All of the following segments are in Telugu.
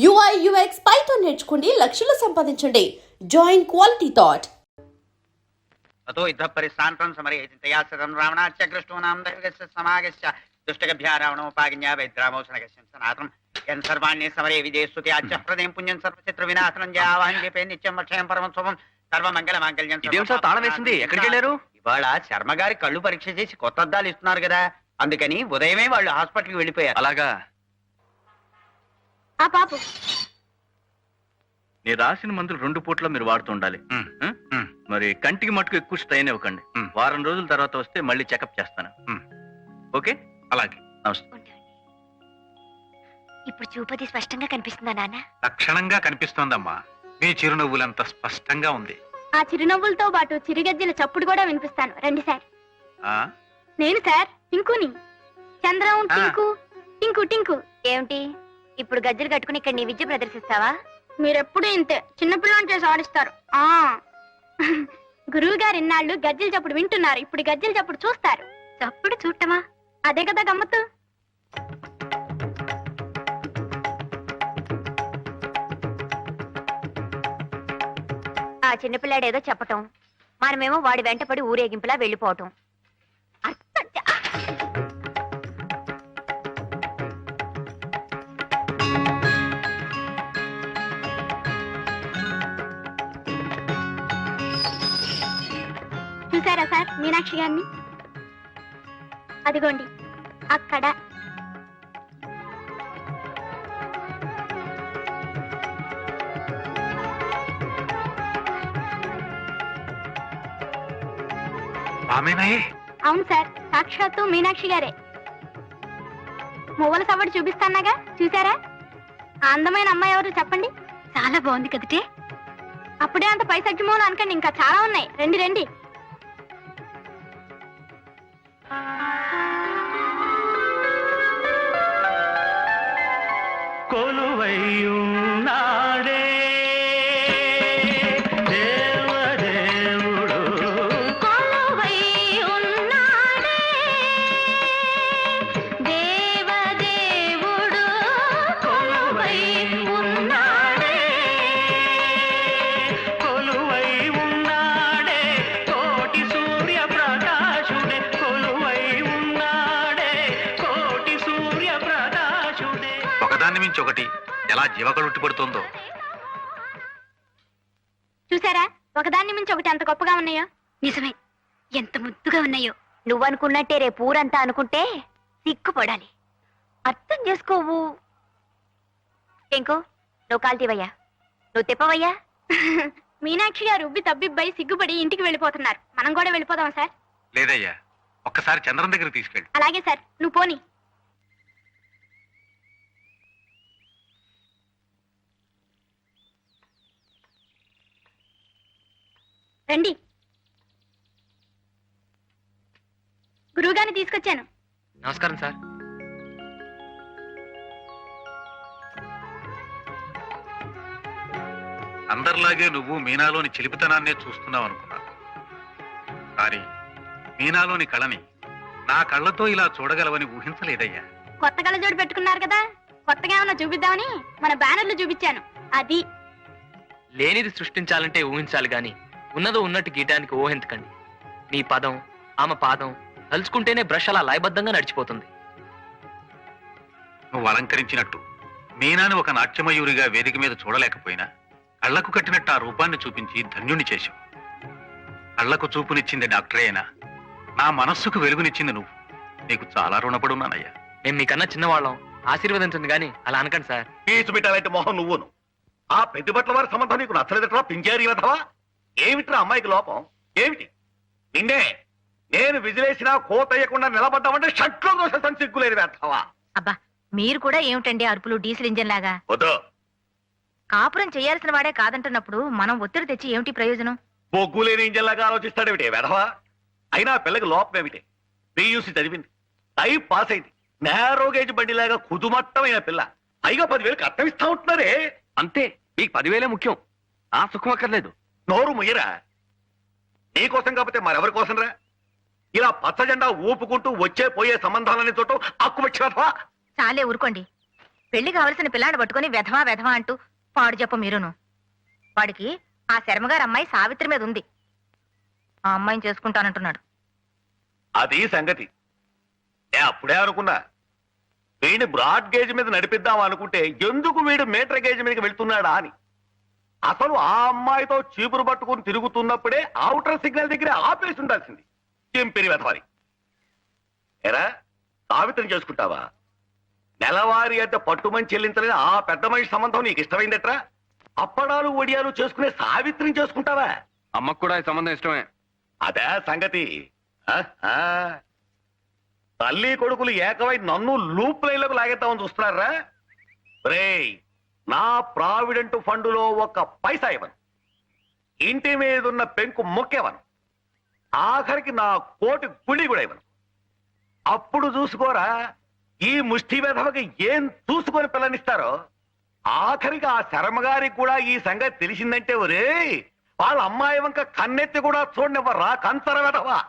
UI UX పైథాన్ నేర్చుకోండి, లక్షలు సంపాదించండి. Join quality thought. అతో యుద్ధ పరిస్థాంతం సమరే చింతయాసరం రావణాచ్య కృష్ణూనాం దైవగస్య సమాగస్య దుష్టగభ్యా రావణోపాజ్ఞా వైద్రామోషణగస్యం సనాతనం యన్ సర్వాణ్య సమరే విజయస్తుతి ఆచ్య ప్రదేం పుణ్యం సర్వచిత్ర వినాశనం జయావాహం చెప్పే నిత్యం వక్షయం పరమోత్సవం సర్వమంగళ మాంగళ్యం. తాళం వేసింది, ఎక్కడికి వెళ్ళారు? ఇవాళ శర్మ గారి కళ్ళు పరీక్ష చేసి కొత్త అద్దాలు ఇస్తున్నారు కదా, అందుకని ఉదయమే వాళ్ళు హాస్పిటల్కి వెళ్ళిపోయారు. అలాగా? ఆ పాపు నేను రాసిన మందులు 2 పూట్ల మీరు వాడుతూ ఉండాలి. మరి కంటికి మటుకు ఎక్కువ స్ట్రెయిన్ ఇవ్వకండి. వారం రోజుల తర్వాత వస్తే మళ్ళీ చెకప్ చేస్తాను. ఓకే? అలాగే. నమస్తే. ఇప్పుడు చూపది స్పష్టంగా కనిపిస్తుందా నాన్న? లక్షణంగా కనిపిస్తోందమ్మా. మీ చిరునవ్వులంత స్పష్టంగా ఉంది. ఆ చిరునవ్వులతో పాటు చిరుగజ్జల చప్పుడు కూడా వినిపిస్తాను. రండి సార్. నేను సార్ టింకుని. చంద్రం టింకు టింకు టింకు. ఏమిటి ఇప్పుడు గజ్జలు కట్టుకుని ఇక్కడ నీ విద్య ప్రదర్శిస్తావా? మీరెప్పుడు ఇంతే, చిన్నపిల్లని చేసి ఆడిస్తారు. గురువు గారు ఇన్నాళ్ళు గజ్జలు చప్పుడు వింటున్నారు, ఇప్పుడు గజ్జలు చప్పుడు చూస్తారు. చప్పుడు చూడటమా? అదే కదా గమ్మత్తు. ఆ చిన్నపిల్లాడేదో చెప్పటం, మనమేమో వాడి వెంటపడి ఊరేగింపులా వెళ్ళిపోవటం. చూసారా సార్ మీనాక్షి గారిని? అదిగోండి అక్కడ. అవును సార్, సాక్షాత్తు మీనాక్షి గారే. మువ్వల సవ్వడి చూపిస్తానాగా, చూసారా? ఆ అందమైన అమ్మాయి ఎవరు చెప్పండి? చాలా బాగుంది కదటే. అప్పుడే అంత పైసజ్జమోలు అనకండి, ఇంకా చాలా ఉన్నాయి. రండి రండి. కొలువైయున్నాడే దేవదేవుడు, కొలువైయున్నాడే దేవదేవుడు, కొలువైయున్నాడే కొలువై ఉన్నాడే కోటి సూర్య ప్రకాశుడే, కొలువై ఉన్నాడే కోటి సూర్య ప్రకాశుడే. ఒకదాన్ని మించి ఒకటి ఎలా జీవకళుట్టి పడుతుందో. చూసారా ఒకదాన్ని మించి ఒకటి ఎంత గొప్పగా ఉన్నాయో? నిజమే, ఎంత ముద్దుగా ఉన్నాయో. నువ్వనుకున్నట్టే రేపు ఊరంతా అనుకుంటే సిగ్గుపడాలి. అర్థం చేసుకోవు. ఇంకో నువ్వు కాల్తీవయ్యా, నువ్వు తిప్పవయ్యా. మీనాక్షి గారు ఉబ్బి తబ్బిబ్బై సిగ్గుపడి ఇంటికి వెళ్ళిపోతున్నారు. మనం కూడా వెళ్ళిపోదాం సార్? లేదయ్యా, ఒక్కసారి చంద్రం దగ్గర తీసుకెళ్ళి. అలాగే సార్, నువ్వు పోని. రండి, గురువుగారిని తీసుకొచ్చాను. నమస్కారం సార్. అందరిలాగే నువ్వు మీనాలోని చిలిపితనాన్నే చూస్తున్నావు అనుకున్నాను. కానీ మీనాలోని కళని నా కళ్ళతో ఇలా చూడగలవని ఊహించలేదయ్యా. కొత్త కళ్ళజోడు పెట్టుకున్నారు కదా, కొత్తగా ఏమన్నా చూపిద్దామని మన బ్యానర్లు చూపించాను. అది లేనిది సృష్టించాలంటే ఊహించాలి గాని ఉన్నదో ఉన్నట్టు గీయటానికి ఊహించకండి. మీ పదం ఆమె పాదం తలుచుకుంటేనే బ్రష్ అలా లయబద్ధంగా నడిచిపోతుంది. నువ్వు అలంకరించినట్టు మీనాని ఒక నాట్యమయూరిగా వేదిక మీద చూడలేకపోయినా కళ్లకు కట్టినట్టు ఆ రూపాన్ని చూపించి ధన్యుణ్ణి చేశావు. కళ్లకు చూపునిచ్చింది డాక్టరే అయినా నా మనస్సుకు వెలుగునిచ్చింది నువ్వు. నీకు చాలా రుణపడి ఉన్నానయ్యా. మేము మీకన్నా చిన్నవాళ్ళం, ఆశీర్వదించండి గాని అలా అనకండి సార్. పీచు పెట్టాలంటే మొహం నువ్వును. ఆ ప్రతిభట్ల వారి సంబంధం నీకు నచ్చలేదట్రా పింజారీ వెధవా? ఏమిట్రా అమ్మాయికి లోపం ఏమిటి? నిన్నే నేను విజిలేసినా కోతయ్యకుండా నిలబడ్డామంటే షట్లో దోషం సిగ్గులేని వెధవా. అబ్బా మీరు కూడా ఏమిటండి అరుపులు డీజిల్ ఇంజన్ లాగా? వద్దు. కాపురం చేయాల్సిన వాడే కాదంటున్నప్పుడు మనం ఒత్తిడి తెచ్చి ఏమిటి ప్రయోజనం? బొగ్గులేని ఇంజన్లాగా ఆలోచిస్తాడేమిటి వెధవా? అయినా పిల్లకి లోపం ఏమిటి? పియూసీ చదివింది, టైప్ పాస్ అయింది, నేరో గేజ్ బండిలాగా కుదుమట్టమైన పిల్ల. పైగా 10,000 కట్నం ఇస్తా ఉంటున్నారే. అంతే, మీకు 10,000 ముఖ్యం, ఆ సుఖం అక్కర్లేదు. నోరు ముయ్యరా. నీకోసం కాకపోతే మరెవరి కోసం రా? ఇలా పచ్చ జెండా ఊపుకుంటూ వచ్చే పోయే సంబంధాలని చూడటం హక్కు వచ్చినవా? చాలే ఊరుకోండి. పెళ్లి కావలసిన పిల్లాన్ని పట్టుకుని వెధవా వెధవా అంటూ పాడు చెప్ప మీరును. వాడికి ఆ శర్మగారు అమ్మాయి సావిత్రి మీద ఉంది. ఆ అమ్మాయిని చేసుకుంటానంటున్నాడు. అది సంగతి. అప్పుడే అనుకున్నా వీడిని బ్రాడ్ గేజ్ మీద నడిపిద్దాం అనుకుంటే ఎందుకు వీడు మీటర్ గేజ్ మీదకి వెళ్తున్నాడా అని. అసలు ఆ అమ్మాయితో చీపురు పట్టుకుని తిరుగుతున్నప్పుడే అవుటర్ సిగ్నల్ దగ్గర ఆపేసి ఉండాల్సింది. చెంపిరి వెధవాలి. ఎరా సావిత్రిని చేసుకుంటావా? నెలవారీ అంటే పట్టుమని చెల్లించలేని ఆ పెద్ద మనిషి సంబంధం నీకు ఇష్టమైందట్రా? అప్పడాలు ఒడియాలు చేసుకునే సావిత్రిని చేసుకుంటావా? అమ్మకు కూడా ఈ సంబంధం ఇష్టమే. అదే సంగతి. ఆహా. తల్లి కొడుకులు ఏకమై నన్ను లూప్ లైన్లకు లాగేద్దామని చూస్తున్నారా? రేయ్, నా ప్రావిడెంట్ ఫండులో ఒక్క పైసా ఇవ్వను. ఇంటి మీదున్న పెంకు మొక్కేవను. ఆఖరికి నా కోటి గుడి కూడా ఇవ్వను. అప్పుడు చూసుకోరా ఈ ముష్టి వెధవకి ఏం చూసుకొని పిల్లనిస్తారో. ఆఖరికి ఆ శర్మగారికి కూడా ఈ సంగతి తెలిసిందంటే ఒరే వాళ్ళ అమ్మాయి వంక కన్నెత్తి కూడా చూడనివ్వరా కంచర వెధవా.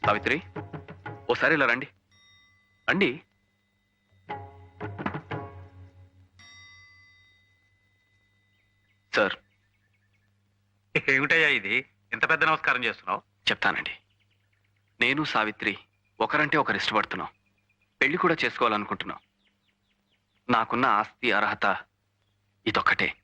సావిత్రి, ఓసారి ఇలా రండి. రండి. సార్, ఏమిటయ్యా ఇది? ఇంత పెద్ద నమస్కారం చేస్తున్నావు? చెప్తానండి. నేను సావిత్రి ఒకరంటే ఒకరు ఇష్టపడుతున్నాం. పెళ్లి కూడా చేసుకోవాలనుకుంటున్నాం. నాకున్న ఆస్తి అర్హత ఇదొక్కటే.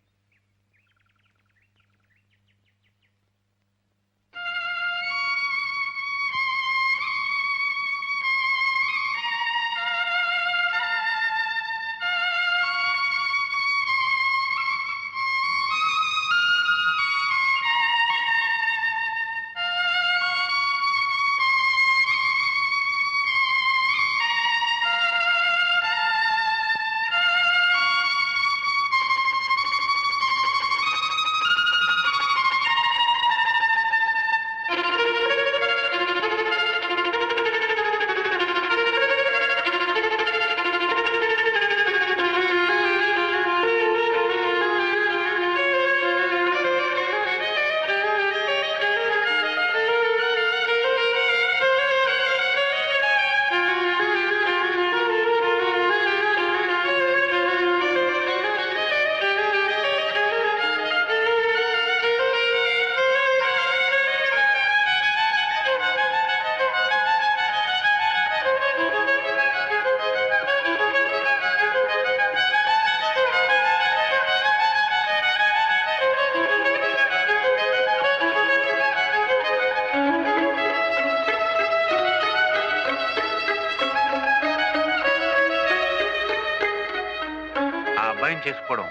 అబ్బాయిని చేసుకోవడం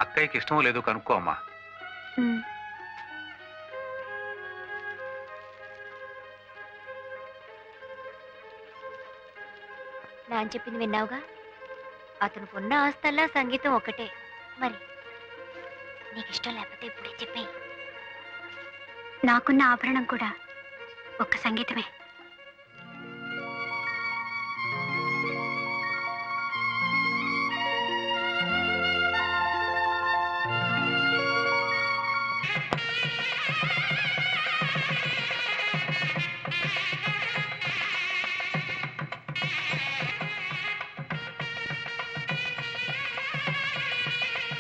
అక్కయ్యకి ఇష్టమో లేదో కనుక్కో అమ్మా. నాన్న చెప్పింది విన్నావుగా? అతను ఉన్న ఆస్తల్లా సంగీతం ఒకటే. మరి నీకు ఇష్టం లేకపోతే ఇప్పుడే చెప్పేయి. నాకున్న ఆభరణం కూడా ఒక్క సంగీతమే.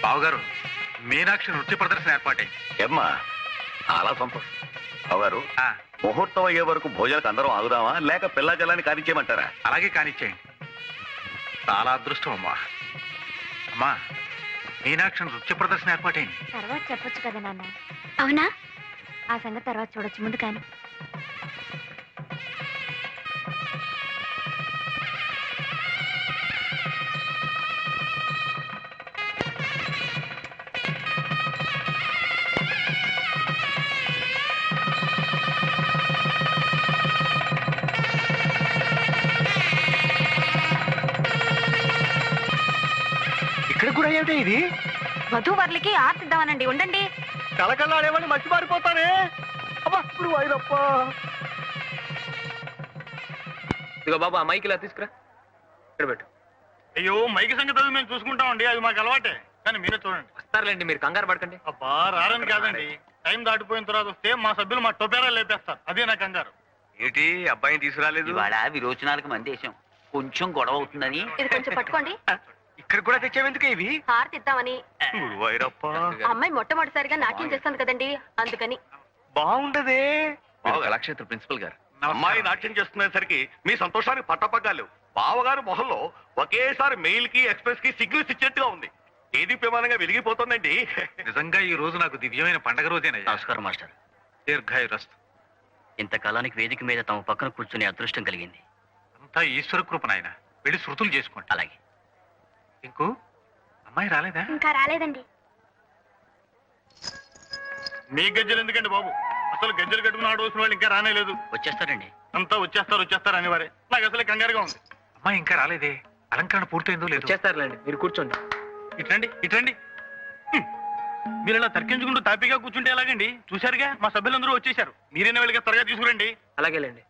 బావగారు, మీనాక్షి నృత్య ప్రదర్శన ఏర్పాటైంది. ఏమ్మా, చాలా సంతోషం. బావగారు, ఆ, ముహూర్తం అయ్యే వరకు భోజనాలకు అందరం ఆగుదామా లేక పిల్ల జలాన్ని కానిచ్చేయమంటారా? అలాగే కానిచ్చేయండి. చాలా అదృష్టం అమ్మా. అమ్మా, మీనాక్షి నృత్య ప్రదర్శన ఏర్పాటైంది. తర్వాత చెప్పొచ్చు కదా నాన్న. అవునా? ఆ సంగతి తర్వాత చూడొచ్చు, ముందు కానీ. ఇక్కడ కూడా ఏమిటి ఇది? వధూవరులకి ఆర్తిద్దామనండి. ఉండండి. కలకల్లాడేవాడిని మర్చిపారిపోతానే. అబ్బా, ఇప్పుడు వైరప్ప. ఇదిగో బాబు ఆ మైక్ ఇలా తీసుకురా, ఇక్కడ పెట్టు. అయ్యో మైకి సంగతి అది మేము చూసుకుంటామండి, అది మాకు అలవాటే. కానీ మీరే చూడండి. వస్తారులేండి, మీరు కంగారు పడకండి. అబ్బా రారని కాదండి, టైం దాటిపోయిన తర్వాత వస్తే మా సభ్యులు మా టొపేరాలు లేపేస్తారు. అదే నా కంగారు. ఏంటి అబ్బాయిని తీసుకురాలేదు? ఇవాళ విరోచనాలకు మందేశం, కొంచెం గొడవ అవుతుందని. ఇది కొంచెం పట్టుకోండి. ఇక్కడ కూడా తెచ్చావెందుకు ఇవి? హారతి ఇద్దామని. గురువాయూరప్ప, అమ్మాయి మొట్టమొదటిసారిగా నాట్యం చేస్తుంది కదండి, అందుకని. బాగుండదే. కళాక్షేత్ర ప్రిన్సిపల్ గారు, అమ్మాయి నాట్యం చేస్తునేసరికి మీ సంతోషానికి పట్టపగ్గాలు. బావగారు మొహంలో ఒకేసారి మెయిల్ కి ఎక్స్ప్రెస్ కి సిగ్నల్స్ ఇచ్చేట్టుగా ఉంది. ఏది ప్రమాణంగా వెలిగిపోతుందండి. నిజంగా ఈ రోజు నాకు దివ్యమైన పండగ రోజేనయ్యా. నమస్కారం మాస్టర్. దీర్ఘాయురస్తు. ఇంతకాలానికి వేదిక మీద తమ పక్కన కూర్చునే అదృష్టం కలిగింది. అంతా ఈశ్వర కృప నాయన. వెళ్ళి శృతులు చేసుకోండి. అలాగే. ఇంకో అమ్మాయి రాలేదా? ఇంకా రాలేదండి. మీ గజ్జలు ఎందుకండి బాబు? అసలు గజ్జలు కట్టుకుని ఆడవలసిన వాళ్ళు ఇంకా రానేలేదు. వచ్చేస్తారండి. అంతా వచ్చేస్తారు అనేవారే. నాకు అసలు కంగారుగా ఉంది. అమ్మాయి ఇంకా రాలేదే. అలంకరణ పూర్తయిందో లేదు. చేస్తారులేండి, మీరు కూర్చోండి. ఇట్రండి. మీరు ఇలా తర్కించుకుంటూ తాపీగా కూర్చుంటే ఎలాగండి? చూశారుగా మా సభ్యులందరూ వచ్చేసారు. మీరైనా వెళ్ళగా త్వరగా తీసుకురండి. అలాగేలేండి.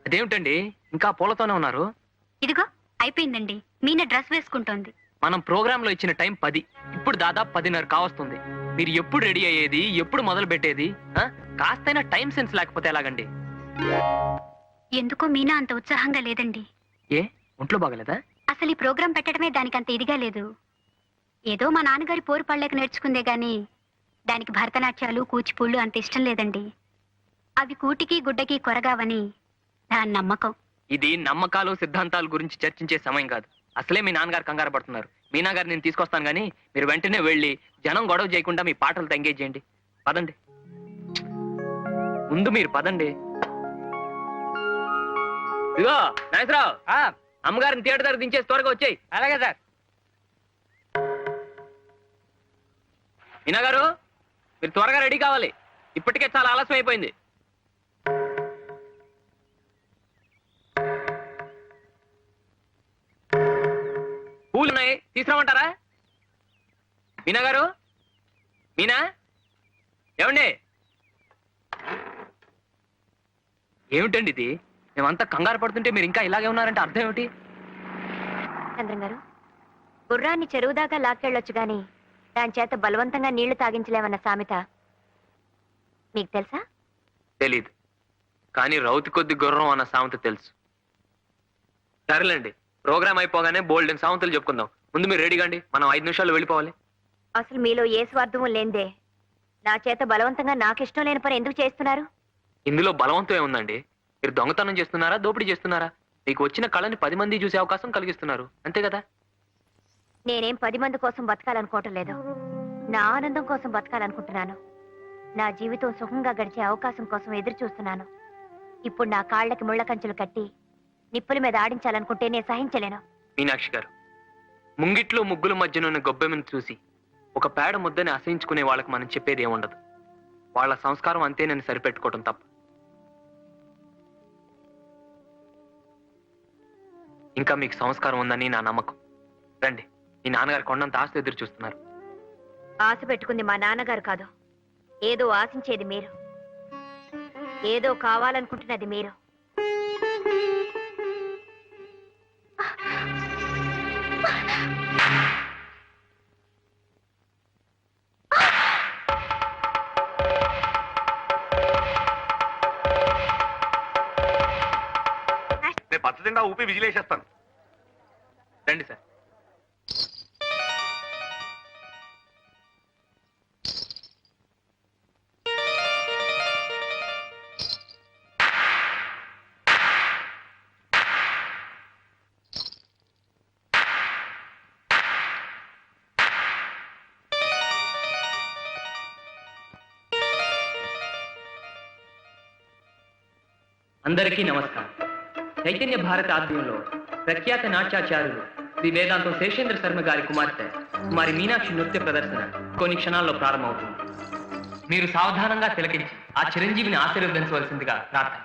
అదేమిటండి ఇంకా పూలతోనే ఉన్నారు? ఇదిగో అయిపోయిందండి. మీన డ్రెస్ వేసుకుంటోంది. మనం ప్రోగ్రామ్ లో ఇచ్చిన టైం 10, ఇప్పుడు దాదాపు 10:30 కావస్తుంది. మీరు ఎప్పుడు రెడీ అయ్యేది, ఎప్పుడు మొదలు పెట్టేది? కాస్తైనా టైం సెన్స్ లేకపోతే ఎలాగండి? ఎందుకో మీనా అంత ఉత్సాహంగా లేదండి. ఏ ఒంట్లో బాగలేదా? అసలు ఈ ప్రోగ్రాం పెట్టడమే దానికి అంత ఇదిగా లేదు. ఏదో మా నాన్నగారి పోరు పళ్ళకి నేర్చుకుందే గాని దానికి భరతనాట్యాలు కూచిపూళ్ళు అంత ఇష్టం లేదండి. అవి కూటికి గుడ్డకి కొరగావని దాని నమ్మకం. ఇది నమ్మకాలు సిద్ధాంతాల గురించి చర్చించే సమయం కాదు. అసలే మీ నాన్నగారు కంగారు పడుతున్నారు. మీనా గారు నేను తీసుకొస్తాను గానీ మీరు వెంటనే వెళ్ళి జనం గొడవ చేయకుండా మీ పాటలతో ఎంగేజ్ చేయండి. పదండి, ముందు మీరు పదండి. ఇదిగో నాగేశ్వరరావు, అమ్మగారిని థియేటర్ దగ్గర దించేసి త్వరగా వచ్చాయి. అలాగే సార్. మీనా గారు మీరు త్వరగా రెడీ కావాలి, ఇప్పటికే చాలా ఆలస్యం అయిపోయింది. పూలు ఉన్నాయి, తీసుకురామంటారా? మీనా గారు, మీనా, ఏమండి? ఏమిటండి ఇది? మేమంతా కంగారు పడుతుంటే మీరు ఇంకా ఇలాగే ఉన్నారంటే అర్థం ఏమిటి? చంద్రం గారు, గుర్రాన్ని చెరువు దాకా లాక్కెళ్ళొచ్చు గాని దాని చేత బలవంతంగా నీళ్లు తాగించలేమన్న సామెత మీకు తెలుసా? తెలీదు, కానీ రౌతి కొద్ది గుర్రం అన్న సామెత తెలుసు. సరేలేండి, ప్రోగ్రామ్ అయిపోగానే బోల్డెన్ సామెతలు చెప్పుకుందాం. ముందు మీరు రెడీగా అండి, మనం 5 నిమిషాల్లో వెళ్ళిపోవాలి. అసలు మీలో ఏ స్వార్థము లేందే నా చేత బలవంతంగా నాకిష్టం లేని పని ఎందుకు చేస్తున్నారు? ఇందులో బలవంతం ఏముందండి? మీరు దొంగతనం చేస్తున్నారా, దోపిడీ చేస్తున్నారా? మీకు వచ్చిన కళని 10 మంది చూసే అవకాశం కలిగిస్తున్నారు, అంతే కదా? నేనేం 10 మంది కోసం బతకాలనుకోవటం లేదు. నా ఆనందం కోసం బతకాలనుకుంటున్నాను. నా జీవితం సుఖంగా గడిచే అవకాశం కోసం ఎదురు చూస్తున్నాను. ఇప్పుడు నా కాళ్ళకి ముళ్ళ కంచెలు కట్టి నిప్పుల మీద ఆడించాలనుకుంటే నేను సహించలేను. మీనాక్షి గారు, ముంగిట్లో ముగ్గుల మధ్యనున్న గొబ్బెమ్మను చూసి ఒక పేడ ముద్దని అసహించుకునే వాళ్ళకి మనం చెప్పేది ఏముండదు. వాళ్ళ సంస్కారం అంతే నేను సరిపెట్టుకోవటం తప్ప. ఇంకా మీకు సంస్కారం ఉందని నా నమ్మకం. రండి, మీ నాన్నగారు కొండంత ఆశ ఎదురు చూస్తున్నారు. ఆశ పెట్టుకుంది మా నాన్నగారు కాదు, ఏదో ఆశించేది మీరు, ఏదో కావాలనుకుంటున్నది మీరు. నేను పచ్చదిండా ఊపి విజిలేసేస్తాను. రండి సార్. అందరికీ నమస్కారం. చైతన్య భారత ఆధ్వర్యంలో ప్రఖ్యాత నాట్యాచార్యులు శ్రీ వేదాంతం శేషేంద్ర శర్మ గారి కుమార్తె కుమారి మీనాక్షి నృత్య ప్రదర్శన కొన్ని క్షణాల్లో ప్రారంభమవుతుంది. మీరు సావధానంగా తిలకించి ఆ చిరంజీవిని ఆశీర్వదించవలసిందిగా ప్రార్థన.